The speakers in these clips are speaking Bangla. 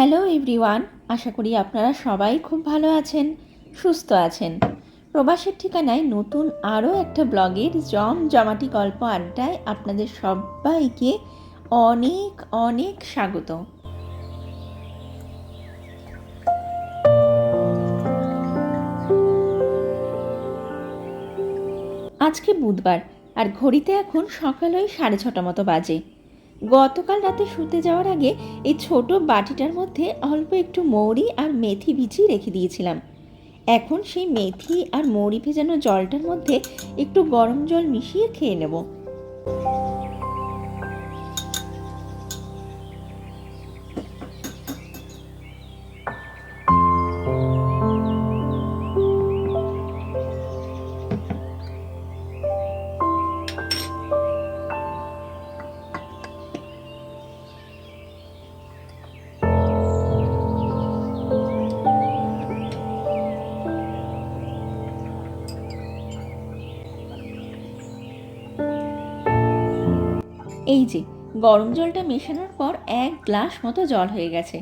হ্যালো এভরিওয়ান, আশা করি আপনারা সবাই খুব ভালো আছেন, সুস্থ আছেন। প্রবাসের ঠিকানায় নতুন আরও একটা ব্লগের জমজমাটি গল্প আড্ডায় আপনাদের সবাইকে অনেক অনেক স্বাগত। আজকে বুধবার, আর ঘড়িতে এখন সকাল ওই 6:30 মতো বাজে। গতকাল রাতে শুতে যাওয়ার আগে এই ছোট বাটিটার মধ্যে অল্প একটু মৌরি আর মেথি ভিজিয়ে রেখে দিয়েছিলাম। এখন সেই মেথি আর মৌরি ভেজানো জলটার মধ্যে একটু গরম জল মিশিয়ে খেয়ে নেব। এই যে গরম জলটা মেশানোর পর 1 গ্লাস মতো জল হয়ে গেছে।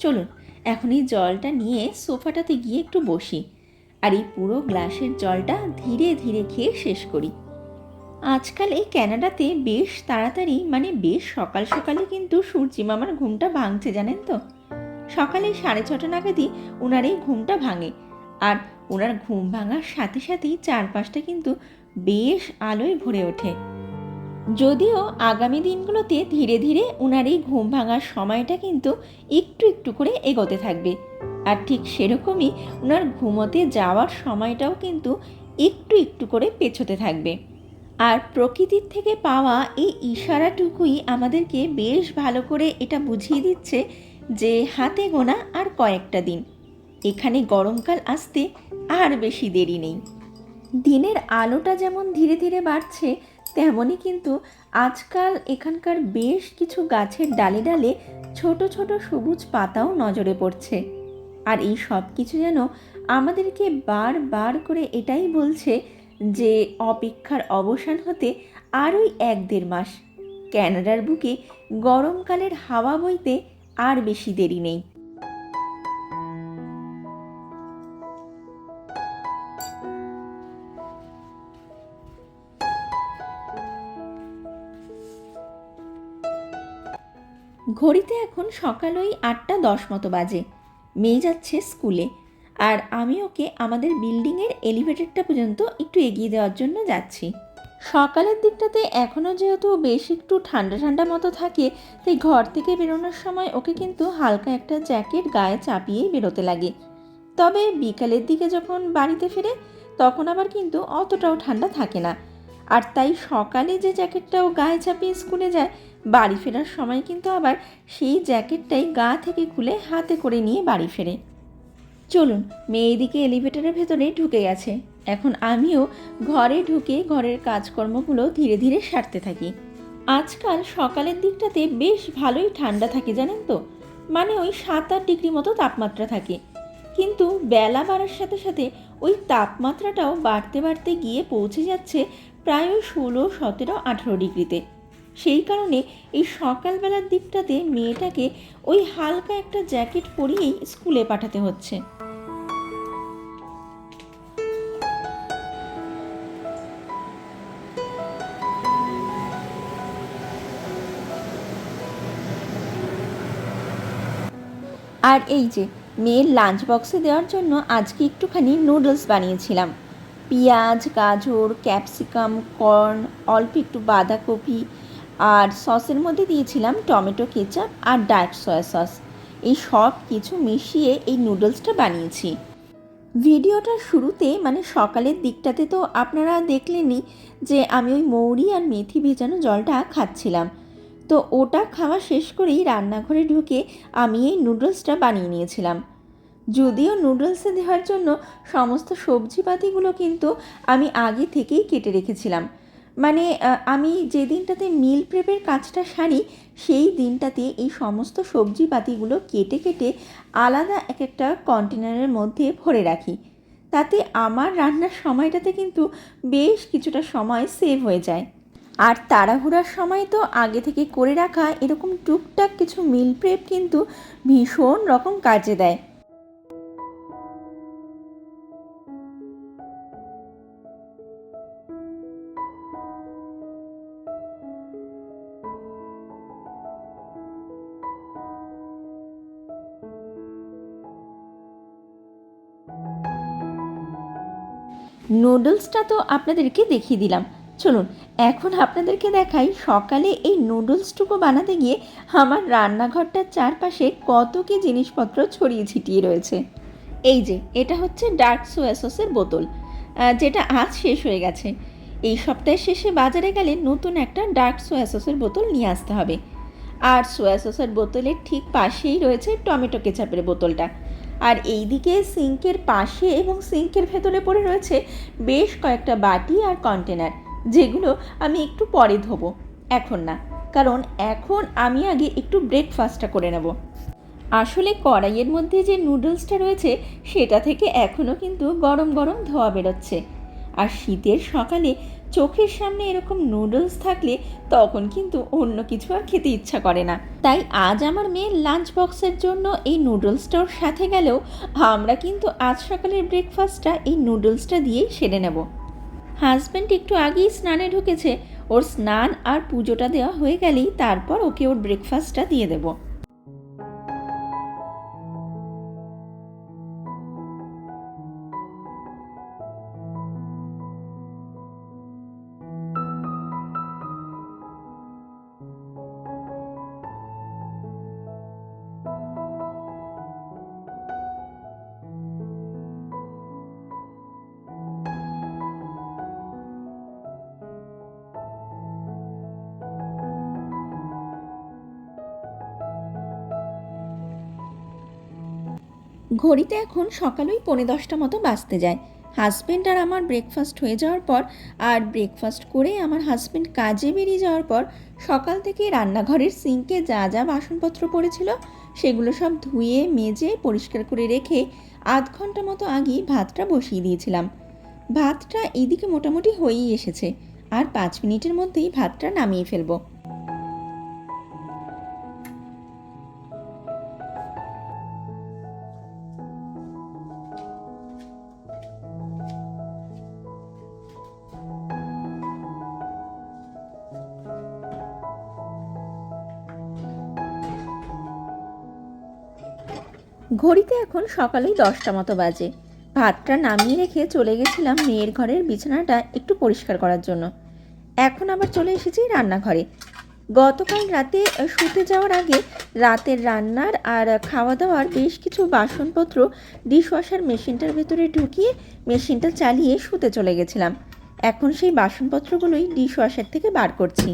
চলুন এখন এই জলটা নিয়ে সোফাটাতে গিয়ে একটু বসি আর এই পুরো গ্লাসের জলটা ধীরে ধীরে খেয়ে শেষ করি। আজকাল এই ক্যানাডাতে বেশ তাড়াতাড়ি বেশ সকাল সকালে কিন্তু সূর্যি মামার ঘুমটা ভাঙছে, জানেন তো। সকালে 6:30 নাগাদই ওনার এই ঘুমটা ভাঙে, আর ওনার ঘুম ভাঙার সাথে সাথেই চারপাশটা কিন্তু বেশ আলোয় ভরে ওঠে। যদিও আগামী দিনগুলোতে ধীরে ধীরে ওনার এই ঘুম ভাঙার সময়টা কিন্তু একটু একটু করে এগোতে থাকবে, আর ঠিক সেরকমই ওনার ঘুমোতে যাওয়ার সময়টাও কিন্তু একটু একটু করে পেছোতে থাকবে। আর প্রকৃতির থেকে পাওয়া এই ইশারাটুকুই আমাদেরকে বেশ ভালো করে এটা বুঝিয়ে দিচ্ছে যে হাতে গোনা আর কয়েকটা দিন, এখানে গরমকাল আসতে আর বেশি দেরি নেই। দিনের আলোটা যেমন ধীরে ধীরে বাড়ছে, তেমনই কিন্তু আজকাল এখানকার বেশ কিছু গাছের ডালে ডালে ছোট ছোট সবুজ পাতাও নজরে পড়ছে। আর এই সব কিছু যেন আমাদেরকে বারবার করে এটাই বলছে যে অপেক্ষার অবসান হতে আরই 1-1.5 মাস। ক্যানাডার বুকে গরমকালের হাওয়া বইতে আর বেশি দেরি নেই। ঘড়িতে এখন সকাল ওই 8:10 মতো বাজে। মেয়ে যাচ্ছে স্কুলে, আর আমি ওকে আমাদের বিল্ডিংয়ের এলিভেটরটা পর্যন্ত একটু এগিয়ে দেওয়ার জন্য যাচ্ছি। সকালের দিকটাতে এখনও যেহেতু বেশ একটু ঠান্ডা ঠান্ডা মতো থাকে, তাই ঘর থেকে বেরোনোর সময় ওকে কিন্তু হালকা একটা জ্যাকেট গায়ে চাপিয়েই বেরোতে লাগে। তবে বিকালের দিকে যখন বাড়িতে ফেরে তখন আবার কিন্তু অতটাও ঠান্ডা থাকে না, আর তাই সকালে যে জ্যাকেটটা ও গায়ে চাপিয়ে স্কুলে যায়, বাড়ি ফেরার সময় কিন্তু আবার সেই জ্যাকেটটাই গা থেকে খুলে হাতে করে নিয়ে বাড়ি ফেরে। চলুন, মেয়ে এদিকে এলিভেটরের ভেতরে ঢুকে গেছে, এখন আমিও ঘরে ঢুকে ঘরের কাজকর্মগুলো ধীরে ধীরে সারতে থাকি। আজকাল সকালের দিকটাতে বেশ ভালোই ঠান্ডা থাকে, জানেন তো। ওই 7-8 ডিগ্রি মতো তাপমাত্রা থাকে, কিন্তু বেলা বাড়ার সাথে সাথে ওই তাপমাত্রাটাও বাড়তে বাড়তে গিয়ে পৌঁছে যাচ্ছে প্রায় 16, 17, 18 ডিগ্রিতে। সেই কারণে এই সকালবেলার দিকটাতে মেয়েটাকে ওই হালকা একটা জ্যাকেট পরিয়েই স্কুলে পাঠাতে হচ্ছে। আর এই যে মেয়ের লাঞ্চ বক্সে দেওয়ার জন্য আজকে একটুখানি নুডলস বানিয়েছিলাম। পেঁয়াজ, গাজর, ক্যাপসিকাম, কর্ন, অল্প একটু বাঁধাকপি, আর সসের মধ্যে দিয়েছিলাম টমেটো কেচাপ আর ডায়েট সয়া সস। এই সব কিছু মিশিয়ে এই নুডলসটা বানিয়েছি। ভিডিওটার শুরুতে সকালের দিকটাতে তো আপনারা দেখলেনই যে আমি ওই মৌরি আর মেথি ভেজানো জলটা খাচ্ছিলাম। তো ওটা খাওয়া শেষ করেই রান্নাঘরে ঢুকে আমি এই নুডলসটা বানিয়ে নিয়েছিলাম। যদিও নুডলসে দেওয়ার জন্য সমস্ত সবজিপাতিগুলো কিন্তু আমি আগে থেকেই কেটে রেখেছিলাম। আমি যে দিনটাতে মিল প্রেপের কাজটা সারি, সেই দিনটাতে এই সমস্ত সবজিপাতিগুলো কেটে কেটে আলাদা এক একটা কন্টেনারের মধ্যে ভরে রাখি। তাতে আমার রান্নার সময়টাতে কিন্তু বেশ কিছুটা সময় সেভ হয়ে যায়। আর তাড়াহুড়ার সময় তো আগে থেকে করে রাখা এরকম টুকটাক কিছু মিল প্রেপ কিন্তু ভীষণ রকম কাজে দেয়। নুডলসটা তো আপনাদেরকে দেখিয়ে দিলাম। চলুন এখন আপনাদেরকে দেখাই সকালে এই নুডলসটুকু বানাতে গিয়ে আমার রান্নাঘরটার চারপাশে কত কী জিনিসপত্র ছড়িয়ে ছিটিয়ে রয়েছে। এই যে এটা হচ্ছে ডার্ক সোয়া সসের বোতল, যেটা আজ শেষ হয়ে গেছে। এই সপ্তাহের শেষে বাজারে গেলে নতুন একটা ডার্ক সোয়া সসের বোতল নিয়ে আসতে হবে। আর সোয়া সসের বোতলের ঠিক পাশেই রয়েছে টমেটো কেচাপের বোতলটা। আর এই দিকে সিঙ্কের পাশে এবং সিঙ্কের ভেতরে পড়ে রয়েছে বেশ কয়েকটা বাটি আর কন্টেনার, যেগুলো আমি একটু পরে ধোবো, এখন না, কারণ এখন আমি আগে একটু ব্রেকফাস্টটা করে নেব। আসলে কড়াইয়ের মধ্যে যে নুডলসটা রয়েছে সেটা থেকে এখনও কিন্তু গরম গরম ধোয়া বেরোচ্ছে। আর শীতের সকালে চোখের সামনে এরকম নুডলস থাকলে তখন কিন্তু অন্য কিছু আর খেতে ইচ্ছা করে না। তাই আজ আমার মেয়ের লাঞ্চ বক্সের জন্য এই নুডলসটার সাথে গেলেও আমরা কিন্তু আজ সকালের ব্রেকফাস্টটা এই নুডলসটা দিয়েই সেরে নেব। হাজব্যান্ড একটু আগেই স্নানে ঢুকেছে, ওর স্নান আর পুজোটা দেওয়া হয়ে গেলেই তারপর ওকে ওর ব্রেকফাস্টটা দিয়ে দেবো। ঘড়িতে এখন সকাল ওই 9:45 মতো বাজতে যায়। হাজব্যান্ড আর আমার ব্রেকফাস্ট হয়ে যাওয়ার পর আর ব্রেকফাস্ট করে আমার হাজব্যান্ড কাজে বেরিয়ে যাওয়ার পর সকাল থেকে রান্নাঘরের সিঙ্কে যা যা বাসনপত্র পড়েছিল সেগুলো সব ধুয়ে মেজে পরিষ্কার করে রেখে আধ ঘন্টা মতো আগেই ভাতটা বসিয়ে দিয়েছিলাম। ভাতটা এইদিকে মোটামুটি হয়েই এসেছে, আর 5 মিনিটের মধ্যেই ভাতটা নামিয়ে ফেলবো। ঘড়িতে এখন সকালেই 10টা মতো বাজে। ভাতটা নামিয়ে রেখে চলে গেছিলাম মেয়ের ঘরের বিছানাটা একটু পরিষ্কার করার জন্য। এখন আবার চলে এসেছি রান্নাঘরে। গতকাল রাতে শুতে যাওয়ার আগে রাতের রান্নার আর খাওয়া দাওয়ার বেশ কিছু বাসনপত্র ডিশওয়াশার মেশিনটার ভেতরে ঢুকিয়ে মেশিনটা চালিয়ে শুতে চলে গেছিলাম। এখন সেই বাসনপত্রগুলোই ডিশওয়াশার থেকে বার করছি।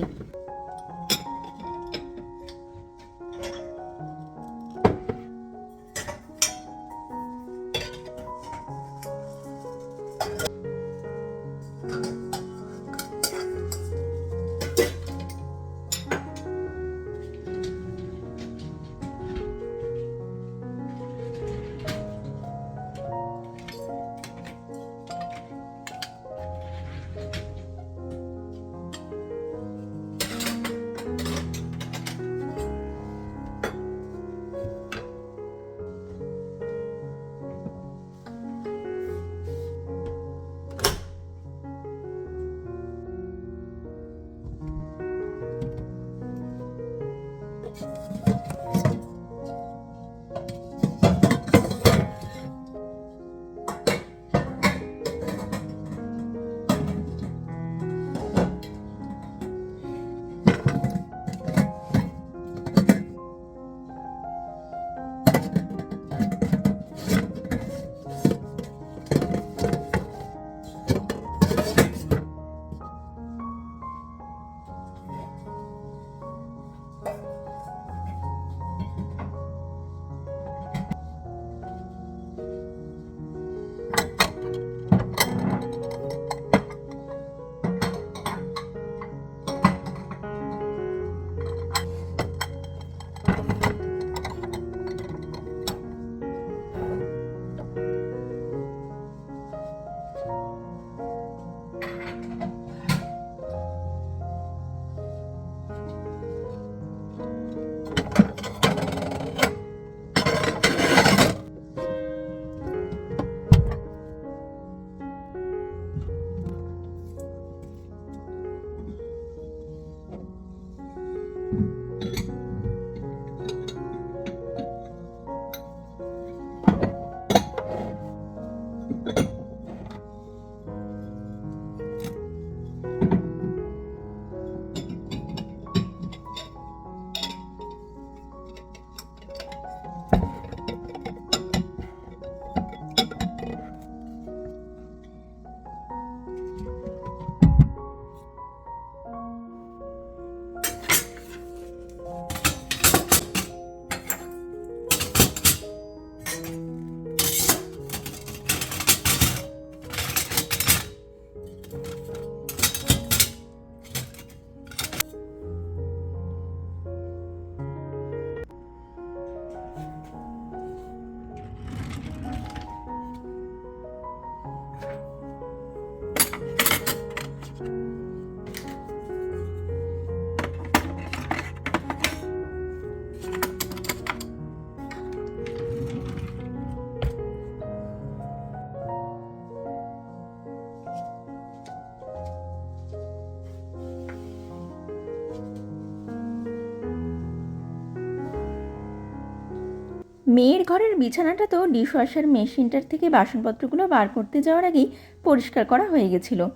মেয়ের ঘরের বিছানাটা তো ডিশওয়াশার মেশিনটার থেকে বাসনপত্রগুলো বার করতে যাওয়ার আগেই পরিষ্কার করা হয়ে গেছিলো।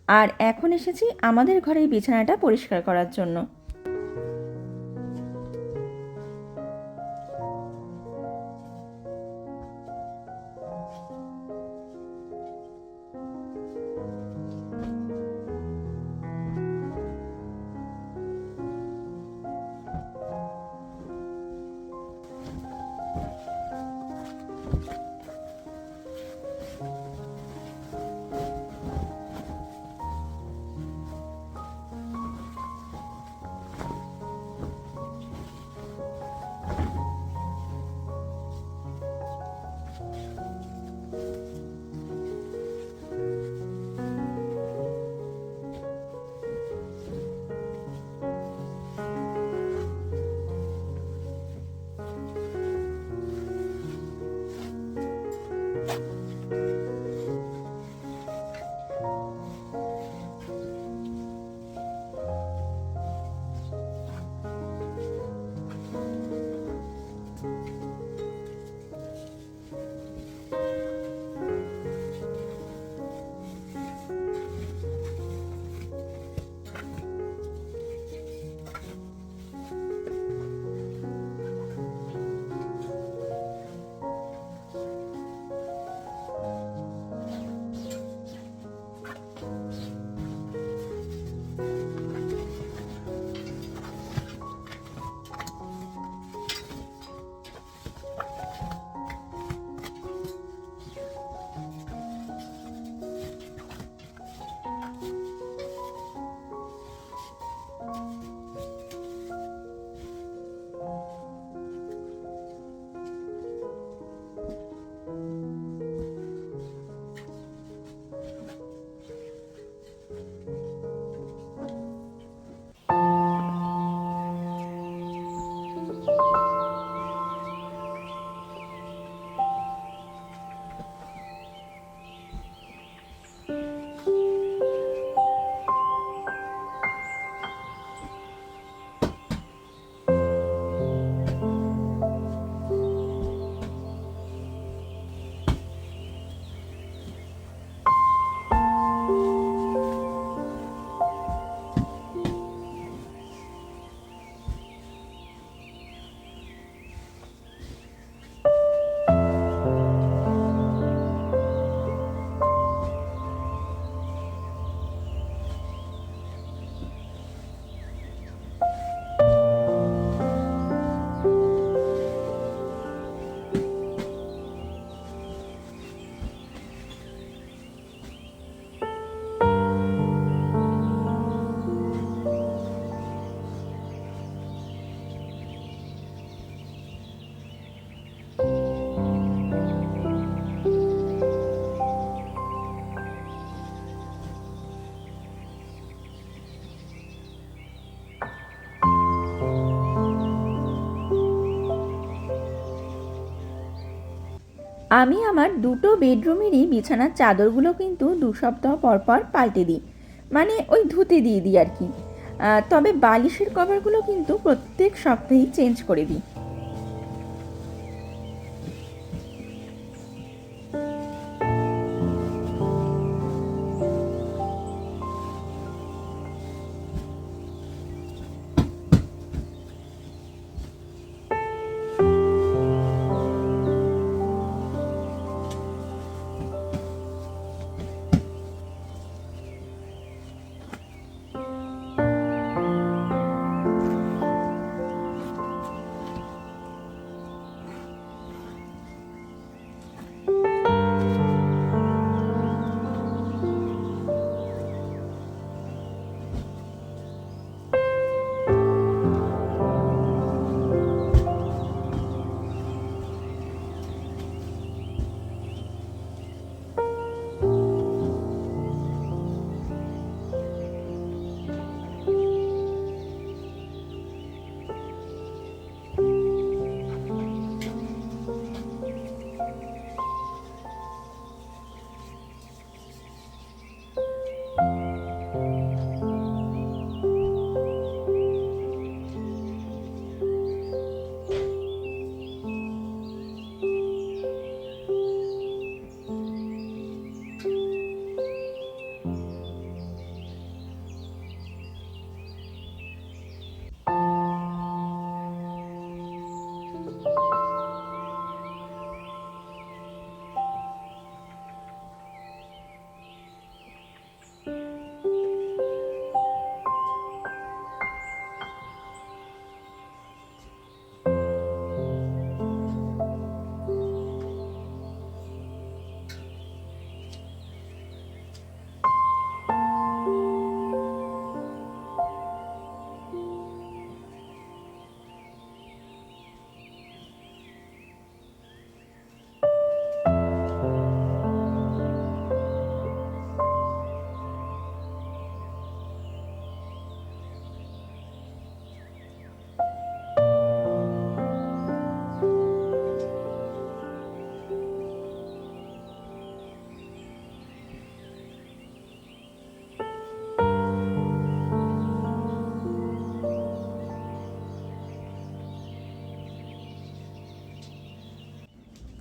আর এখন এসেছি আমাদের ঘরের বিছানাটা পরিষ্কার করার জন্য। আমি আমার দুটো বেডরুমেরই বিছানার চাদরগুলো কিন্তু 2 সপ্তাহ পর পর পাল্টে দিই, মানে ওই ধুতে দিয়ে দিই আর কি। তবে বালিশের কভারগুলো কিন্তু প্রত্যেক সপ্তাহেই চেঞ্জ করে দিই।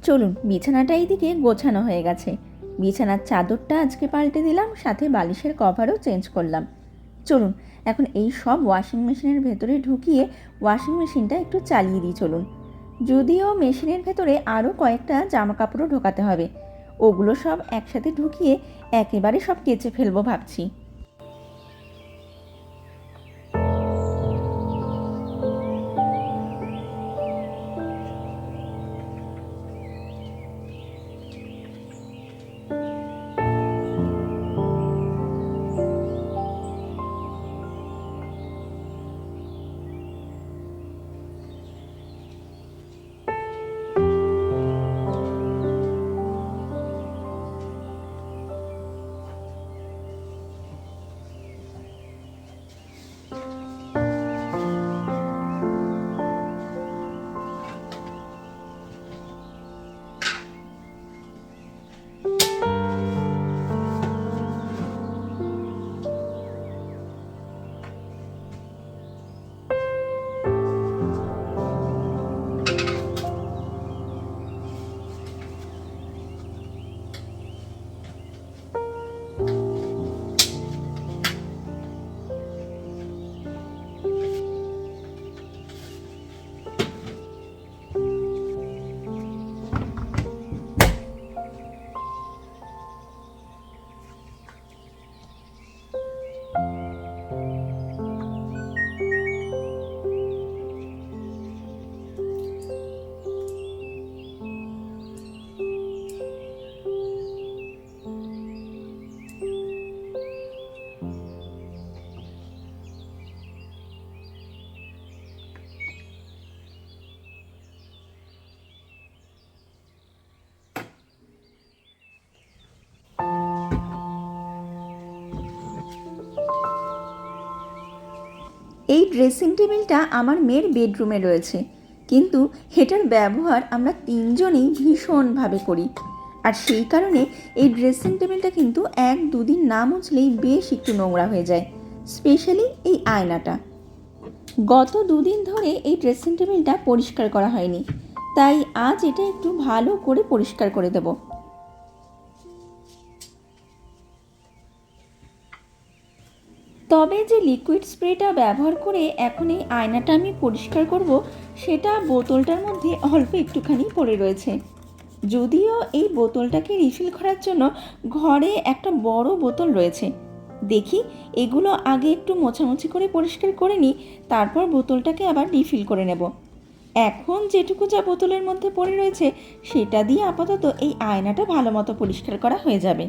চলুন, বিছানাটা এইদিকে গোছানো হয়ে গেছে। বিছানার চাদরটা আজকে পাল্টে দিলাম, সাথে বালিশের কভারও চেঞ্জ করলাম। চলুন এখন এই সব ওয়াশিং মেশিনের ভেতরে ঢুকিয়ে ওয়াশিং মেশিনটা একটু চালিয়ে দিই। চলুন, যদিও মেশিনের ভেতরে আরও কয়েকটা জামা কাপড়ও ঢোকাতে হবে, ওগুলো সব একসাথে ঢুকিয়ে একেবারে সব কেচে ফেলবো ভাবছি। এই ড্রেসিং টেবিলটা আমার মেয়ের বেডরুমে রয়েছে, কিন্তু এটার ব্যবহার আমরা তিনজনেই ভীষণভাবে করি। আর সেই কারণে এই ড্রেসিং টেবিলটা কিন্তু 1-2 দিন না মুছলেই বেশ একটু নোংরা হয়ে যায়, স্পেশালি এই আয়নাটা। গত 2 দিন ধরে এই ড্রেসিং টেবিলটা পরিষ্কার করা হয়নি, তাই আজ এটা একটু ভালো করে পরিষ্কার করে দেবো। তবে যে লিকুইড স্প্রেটা ব্যবহার করে এখন এই আয়নাটা আমি পরিষ্কার করব, সেটা বোতলটার মধ্যে অল্প একটুখানি পড়ে রয়েছে। যদিও এই বোতলটাকে রিফিল করার জন্য ঘরে একটা বড় বোতল রয়েছে। দেখি এগুলো আগে একটু মোছামুছি করে পরিষ্কার করে নিই, তারপর বোতলটাকে আবার রিফিল করে নেব। এখন যেটুকু যা বোতলের মধ্যে পড়ে রয়েছে সেটা দিয়ে আপাতত এই আয়নাটা ভালো মতো পরিষ্কার করা হয়ে যাবে।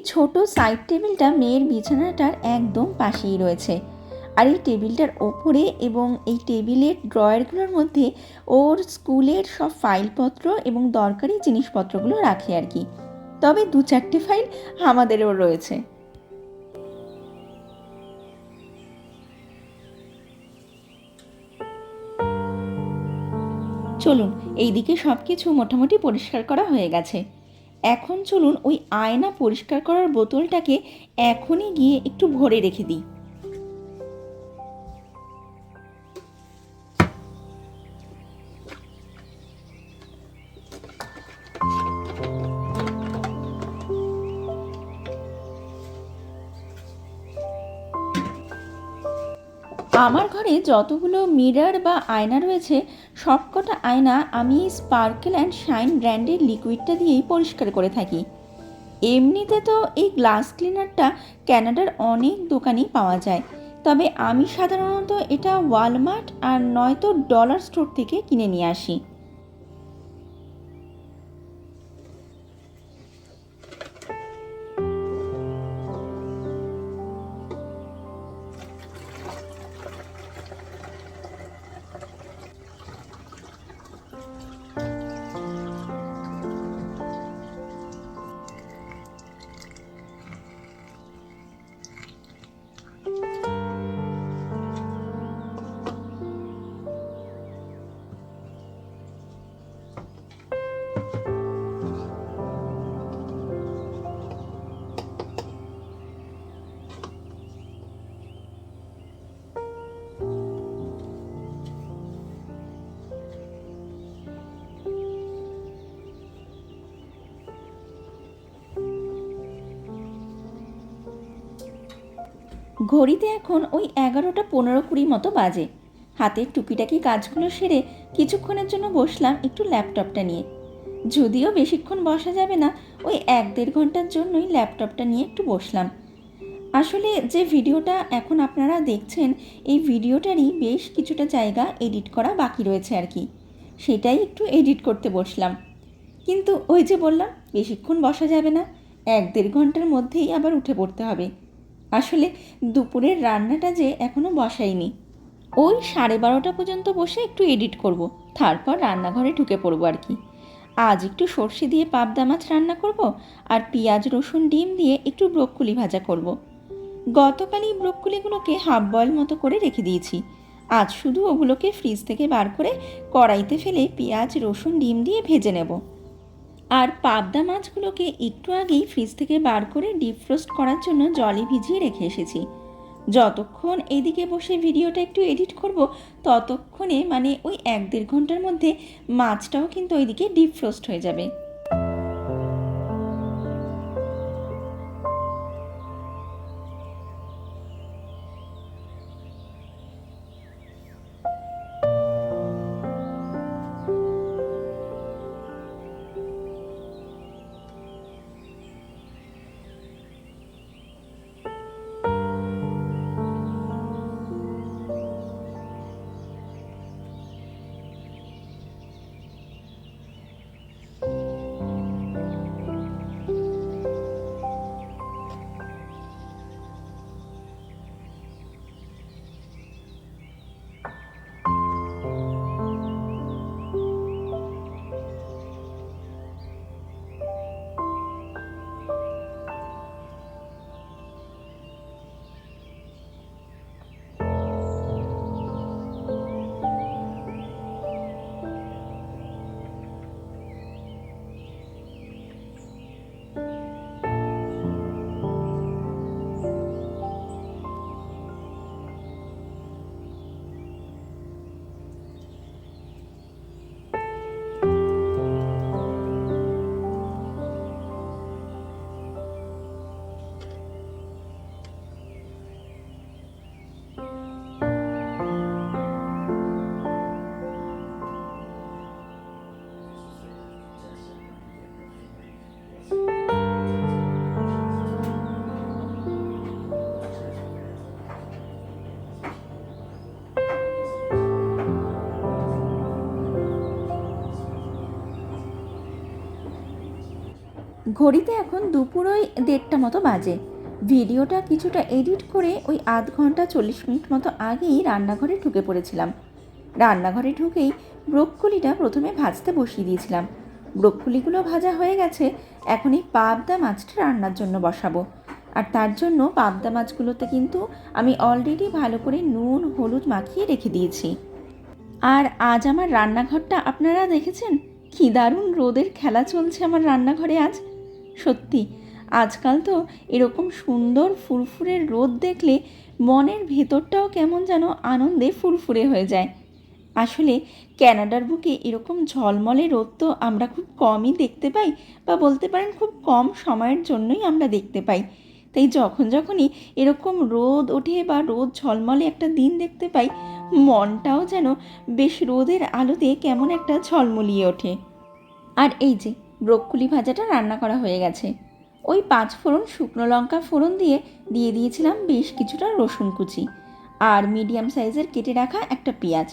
ছোট সাইড টেবিলটা মেয়ের বিছানাটার একদম পাশেই রয়েছে। আর এই টেবিলটার ওপরে এবং এই টেবিলের ড্রয়ারগুলোর মধ্যে ওর স্কুলের সব ফাইলপত্র এবং দরকারি জিনিসপত্রগুলো রাখে আর কি। তবে 2-4টে ফাইল আমাদেরও রয়েছে। চলুন, এইদিকে সব কিছু মোটামুটি পরিষ্কার করা হয়ে গেছে। এখন চলুন ওই আয়না পরিষ্কার করার বোতলটাকে এখনই গিয়ে একটু ভরে রেখে দিই। আমার ঘরে যতগুলো মিরর বা আয়না রয়েছে সবকটা আয়না আমি স্পার্কেল অ্যান্ড শাইন ব্র্যান্ডের লিকুইডটা দিয়েই পরিষ্কার করে থাকি। এমনিতে তো এই গ্লাস ক্লিনারটা ক্যানাডার অনেক দোকানেই পাওয়া যায়, তবে আমি সাধারণত এটা ওয়ালমার্ট আর নয়তো ডলার স্টোর থেকে কিনে নিয়ে আসি। ঘড়িতে এখন ওই 11টা 15-20 মতো বাজে। হাতের টুকিটাকি কাজগুলো সেরে কিছুক্ষণের জন্য বসলাম একটু ল্যাপটপটা নিয়ে। যদিও বেশিক্ষণ বসা যাবে না, ওই 1-1.5 ঘন্টার জন্যই ল্যাপটপটা নিয়ে একটু বসলাম। আসলে যে ভিডিওটা এখন আপনারা দেখছেন, এই ভিডিওটারই বেশ কিছুটা জায়গা এডিট করা বাকি রয়েছে আর কি। সেটাই একটু এডিট করতে বসলাম। কিন্তু ওই যে বললাম বেশিক্ষণ বসা যাবে না, 1-1.5 ঘন্টার মধ্যেই আবার উঠে পড়তে হবে। আসলে দুপুরের রান্নাটা যে এখনও বসাইনি। ওই 12:30 পর্যন্ত বসে একটু এডিট করব, তারপর রান্নাঘরে ঢুকে পড়বো আর কি। আজ একটু সর্ষে দিয়ে পাবদা মাছ রান্না করব, আর পেঁয়াজ রসুন ডিম দিয়ে একটু ব্রোকলি ভাজা করব। গতকালই ব্রোকলিগুলোকে হাফ বয়েল মতো করে রেখে দিয়েছি। আজ শুধু ওগুলোকে ফ্রিজ থেকে বার করে কড়াইতে ফেলে পেঁয়াজ রসুন ডিম দিয়ে ভেজে নেব। আর পাবদা মাছগুলোকে একটু আগেই ফ্রিজ থেকে বার করে ডিপ ফ্রোস্ট করার জন্য জলে ভিজিয়ে রেখে এসেছি। যতক্ষণ এইদিকে বসে ভিডিওটা একটু এডিট করব, ততক্ষণে মানে ওই 1-1.5 ঘন্টার মধ্যে মাছটাও কিন্তু ওইদিকে ডিপ ফ্রোস্ট হয়ে যাবে। ঘড়িতে এখন দুপুর ওই 1:30টা মতো বাজে। ভিডিওটা কিছুটা এডিট করে ওই 0.5 ঘন্টা 40 মিনিট মতো আগেই রান্নাঘরে ঢুকে পড়েছিলাম। রান্নাঘরে ঢুকেই ব্রোকলিটা প্রথমে ভাজতে বসিয়ে দিয়েছিলাম। ব্রোকলিগুলো ভাজা হয়ে গেছে, এখন এই পাবদা মাছটা রান্নার জন্য বসাবো। আর তার জন্য পাবদা মাছগুলোতে কিন্তু আমি অলরেডি ভালো করে নুন হলুদ মাখিয়ে রেখে দিয়েছি। আর আজ আমার রান্নাঘরটা আপনারা দেখেছেন, কী দারুণ রোদের খেলা চলছে আমার রান্নাঘরে আজ। সত্যি আজকাল তো এরকম সুন্দর ফুরফুরে রোদ দেখলে মনের ভেতরটাও কেমন যেন আনন্দে ফুরফুরে হয়ে যায়। আসলে ক্যানাডার বুকে এরকম ঝলমলে রোদ তো আমরা খুব কমই দেখতে পাই, বা বলতে পারেন খুব কম সময়ের জন্যই আমরা দেখতে পাই। তাই যখনই এরকম রোদ ওঠে বা রোদ ঝলমলে একটা দিন দেখতে পাই, মনটাও যেন বেশ রোদের আলোতে কেমন একটা ঝলমলিয়ে ওঠে। আর এই যে ব্রোকলি ভাজাটা রান্না করা হয়ে গেছে। ওই 5 ফোড়ন শুকনো লঙ্কা ফোড়ন দিয়ে দিয়েছিলাম বেশ কিছুটা রসুন কুচি আর মিডিয়াম সাইজের কেটে রাখা একটা পেঁয়াজ।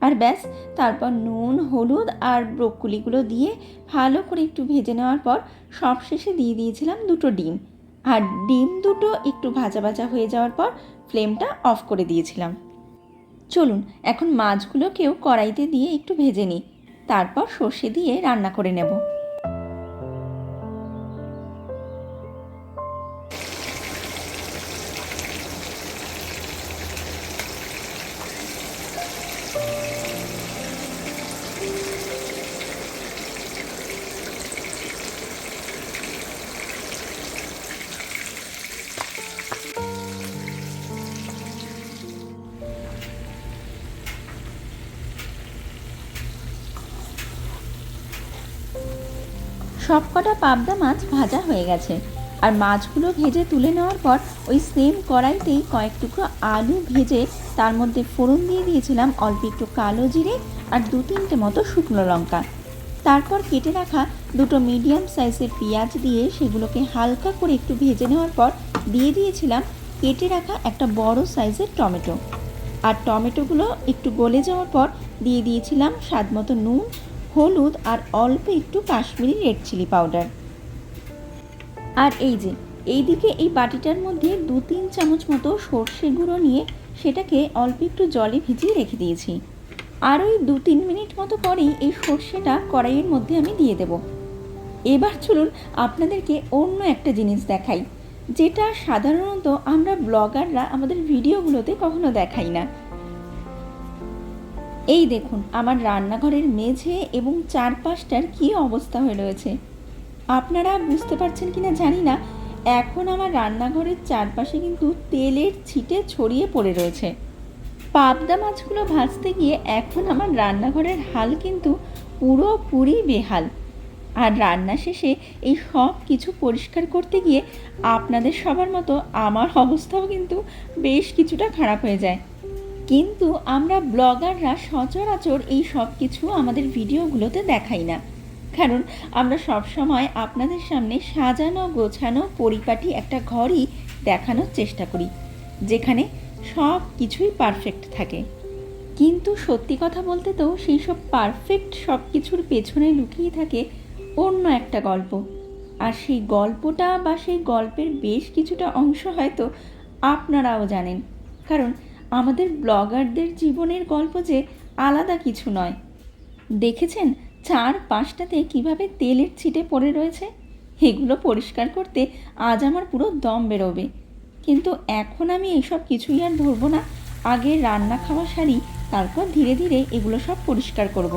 আর ব্যাস, তারপর নুন হলুদ আর ব্রোকলিগুলো দিয়ে ভালো করে একটু ভেজে নেওয়ার পর সবশেষে দিয়ে দিয়েছিলাম 2টো ডিম। আর ডিম দুটো একটু ভাজা ভাজা হয়ে যাওয়ার পর ফ্লেমটা অফ করে দিয়েছিলাম। চলুন এখন মাছগুলোকেও কড়াইতে দিয়ে একটু ভেজে নিই, তারপর সর্ষে দিয়ে রান্না করে নেব। সবকটা পাবদা মাছ ভাজা হয়ে গেছে। আর মাছগুলো ভেজে তুলে নেওয়ার পর ওই সেম কড়াইতেই কয়েক টুকরো আলু ভেজে তার মধ্যে ফোড়ন দিয়ে দিয়েছিলাম অল্প একটু কালো জিরে আর 2-3টে মতো শুকনো লঙ্কা। তারপর কেটে রাখা 2টো মিডিয়াম সাইজের পেঁয়াজ দিয়ে সেগুলোকে হালকা করে একটু ভেজে নেওয়ার পর দিয়ে দিয়েছিলাম কেটে রাখা একটা বড় সাইজের টমেটো। আর টমেটোগুলো একটু গলে যাওয়ার পর দিয়ে দিয়েছিলাম স্বাদমতো নুন হলুদ আর অল্প একটু কাশ্মীরি রেড চিলি পাউডার। আর এই যে এইদিকে এই বাটিটার মধ্যে 2-3 চামচ মতো সর্ষে গুঁড়ো নিয়ে সেটাকে অল্প একটু জলে ভিজিয়ে রেখে দিয়েছি। আর ওই 2-3 মিনিট মতো পরেই এই সর্ষেটা কড়াইয়ের মধ্যে আমি দিয়ে দেব। এবার চলুন আপনাদেরকে অন্য একটা জিনিস দেখাই, যেটা সাধারণত আমরা ব্লগাররা আমাদের ভিডিওগুলোতে কখনো দেখাই না। এই দেখুন আমার রান্নাঘরের মেঝে এবং চারপাশটার কী অবস্থা হয়ে রয়েছে। আপনারা বুঝতে পারছেন কিনা জানি না, এখন আমার রান্নাঘরের চারপাশে কিন্তু তেলের ছিটে ছড়িয়ে পড়ে রয়েছে। পাবদা মাছগুলো ভাজতে গিয়ে এখন আমার রান্নাঘরের হাল কিন্তু পুরোপুরি বেহাল। আর রান্না শেষে এই সব কিছু পরিষ্কার করতে গিয়ে আপনাদের সবার মতো আমার অবস্থাও কিন্তু বেশ কিছুটা খারাপ হয়ে যায়। কিন্তু আমরা ব্লগাররা সচরাচর এই সব কিছু আমাদের ভিডিওগুলোতে দেখাই না, কারণ আমরা সবসময় আপনাদের সামনে সাজানো গোছানো পরিপাটি একটা ঘরই দেখানোর চেষ্টা করি, যেখানে সব কিছুই পারফেক্ট থাকে। কিন্তু সত্যি কথা বলতে তো সেই সব পারফেক্ট সব কিছুর পেছনে লুকিয়ে থাকে অন্য একটা গল্প। আর সেই গল্পটা বা সেই গল্পের বেশ কিছুটা অংশ হয়তো আপনারাও জানেন, কারণ আমাদের ব্লগারদের জীবনের গল্প যে আলাদা কিছু নয়। দেখেছেন চারপাশটাতে কীভাবে তেলের ছিটে পড়ে রয়েছে, এগুলো পরিষ্কার করতে আজ আমার পুরো দম বেরোবে। কিন্তু এখন আমি এইসব কিছুই আর ধরবো না, আগে রান্না খাওয়া সারি, তারপর ধীরে ধীরে এগুলো সব পরিষ্কার করব।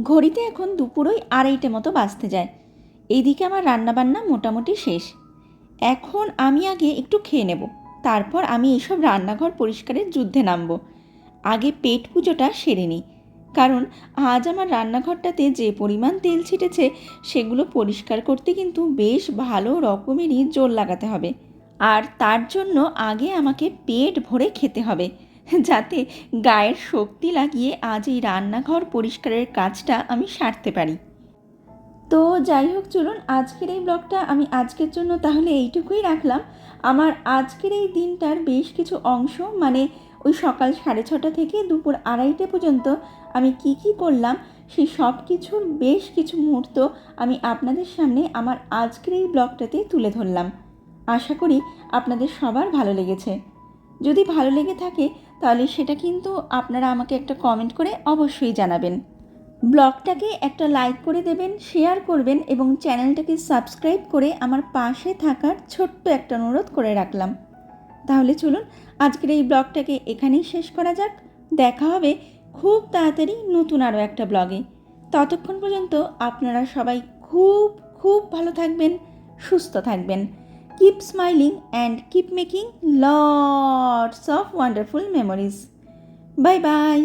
ঘড়িতে এখন দুপুরই 2:30 মতো বাজতে যায়। এইদিকে আমার রান্নাবান্না মোটামুটি শেষ। এখন আমি আগে একটু খেয়ে নেব, তারপর আমি এইসব রান্নাঘর পরিষ্কারের যুদ্ধে নামব। আগে পেট পুজোটা সেরে নিই, কারণ আজ আমার রান্নাঘরটাতে যে পরিমাণ তেল ছিটেছে সেগুলো পরিষ্কার করতে কিন্তু বেশ ভালো রকমেরই জোর লাগাতে হবে। আর তার জন্য আগে আমাকে পেট ভরে খেতে হবে, যাতে গায়ের শক্তি লাগিয়ে আজ এই রান্নাঘর পরিষ্কারের কাজটা আমি সারতে পারি। তো যাই হোক, চলুন আজকের এই ব্লগটা আমি আজকের জন্য তাহলে এইটুকুই রাখলাম। আমার আজকের এই দিনটার বেশ কিছু অংশ, মানে ওই সকাল 6:30 থেকে দুপুর 2:30 পর্যন্ত আমি কি কি করলাম সেই সব কিছুর বেশ কিছু মুহূর্ত আমি আপনাদের সামনে আমার আজকের এই ব্লগটাতে তুলে ধরলাম। আশা করি আপনাদের সবার ভালো লেগেছে। যদি ভালো লেগে থাকে তাহলে সেটা কিন্তু আপনারা আমাকে একটা কমেন্ট করে অবশ্যই জানাবেন। ব্লগটাকে একটা লাইক করে দেবেন, শেয়ার করবেন এবং চ্যানেলটাকে সাবস্ক্রাইব করে আমার পাশে থাকার ছোট্ট একটা অনুরোধ করে রাখলাম। তাহলে চলুন আজকের এই ব্লগটাকে এখানেই শেষ করা যাক। দেখা হবে খুব তাড়াতাড়ি নতুন আরও একটা ব্লগে। ততক্ষণ পর্যন্ত আপনারা সবাই খুব খুব ভালো থাকবেন, সুস্থ থাকবেন। Keep smiling and keep making lots of wonderful memories. Bye bye.